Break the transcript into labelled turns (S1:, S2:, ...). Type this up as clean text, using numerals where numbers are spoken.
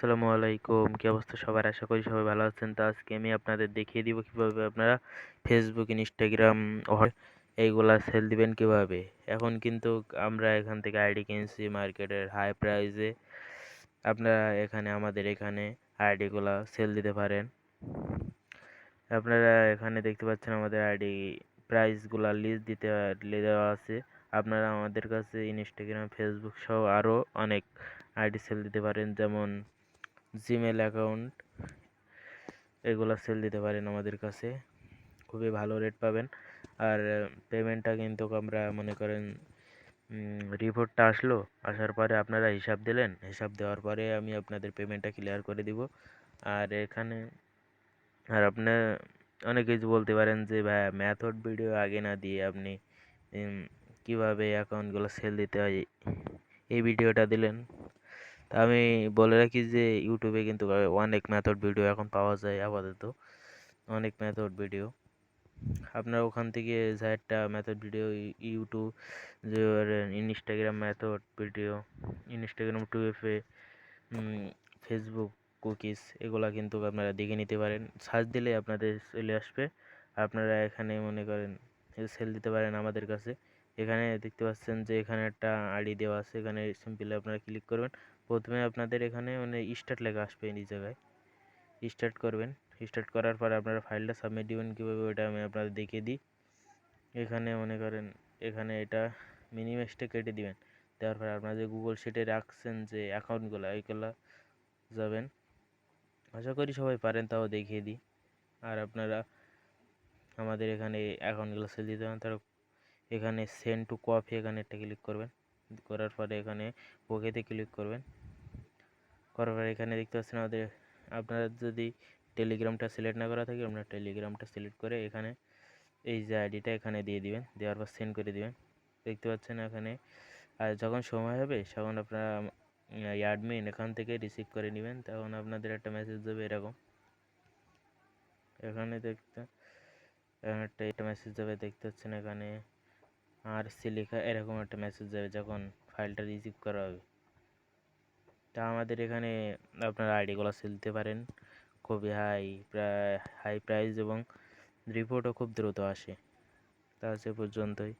S1: আসসালামু আলাইকুম। কি অবস্থা সবার? আশা করি সবাই ভালো আছেন। তো আজকে আমি আপনাদের দেখিয়ে দিব কিভাবে আপনারা ফেসবুক, ইনস্টাগ্রাম এইগুলা সেল দিবেন কিভাবে। এখন কিন্তু আমরা এখান থেকে আইডি কিনছি মার্কেটের হাই প্রাইসে। আপনারা এখানে আমাদের এখানে আইডিগুলা সেল দিতে পারেন। আপনারা এখানে দেখতে পাচ্ছেন আমাদের আইডি প্রাইসগুলা লিস্ট দেওয়া আছে। আপনারা আমাদের কাছে ইনস্টাগ্রাম, ফেসবুক সহ আরও অনেক আইডি সেল দিতে পারেন, যেমন জিমেল অ্যাকাউন্ট, এগুলা সেল দিতে পারেন আমাদের কাছে। খুবই ভালো রেট পাবেন। আর পেমেন্টটা কিন্তু আমরা মনে করেন রিপোর্টটা আসার পরে আপনারা হিসাব দিলেন, হিসাব দেওয়ার পরে আমি আপনাদের পেমেন্টটা ক্লিয়ার করে দিব। আর এখানে আপনি অনেক কিছু বলতে পারেন যে ভাই মেথড ভিডিও আগে না দিয়ে আপনি কিভাবে অ্যাকাউন্টগুলো সেল দিতে হয় এই ভিডিওটা দিলেন। তা আমি বলে রাখি যে ইউটিউবে কিন্তু অনেক মেথড ভিডিও এখন পাওয়া যায়। আপাতত অনেক মেথড ভিডিও আপনার ওখান থেকে যা একটা মেথড ভিডিও ইউটিউব, যে Instagram method video, Instagram 2FA, Facebook cookies, এগুলা কিন্তু আপনারা দেখে নিতে পারেন। সার্চ দিলে আপনাদের চলে আসবে। আপনারা এখানে মনে করেন সেল দিতে পারেন আমাদের কাছে। এখানে দেখতে পাচ্ছেন যে এখানে একটা আইডি দেওয়া আছে। এখানে সিম্পলি আপনারা ক্লিক করবেন। প্রথমে আপনাদের এখানে মানে স্টার্ট লেখা আসবে, এই জায়গায় স্টার্ট করবেন। স্টার্ট করার পর আপনারা ফাইলটা সাবমিট দিবেন কীভাবে ওটা আমি আপনাদের দেখিয়ে দিই। এখানে মনে করেন এখানে এটা মিনিমাইজটা কেটে দিবেন। দেওয়ার পর আপনারা যে গুগল শিটে রাখছেন যে অ্যাকাউন্টগুলো, এইগুলো যাবেন। আশা করি সবাই পারেন, তাও দেখিয়ে দিই। আর আপনারা আমাদের এখানে অ্যাকাউন্টগুলো সেল দিতে পারেন। তার এখানে সেন্ড টু কপি, এখানে একটা ক্লিক করবেন। করার পরে এখানে ওকেতে ক্লিক করবেন। করার পরে এখানে দেখতে পাচ্ছেন আমাদের, আপনারা যদি টেলিগ্রামটা সিলেক্ট না করা থাকে আপনারা টেলিগ্রামটা সিলেক্ট করে এখানে এই যে আইডিটা এখানে দিয়ে দিবেন। দেওয়ার পর সেন্ড করে দিবেন। দেখতে পাচ্ছেন এখানে। আর যখন সময় হবে তখন আপনারা অ্যাডমিন এখান থেকে রিসিভ করে নেবেন। তখন আপনাদের একটা মেসেজ দেবে এরকম। এখানে একটা মেসেজ যাবে, দেখতে পাচ্ছেন এখানে আর সি লেখা, এরকম একটা মেসেজ যাবে যখন ফাইলটা রিসিভ করা হবে। তা আমাদের এখানে আপনারা আইডিগুলো সেল দিতে পারেন খুবই হাই প্রাইস, এবং রিপোর্টও খুব দ্রুত আসে। তা সে পর্যন্তই।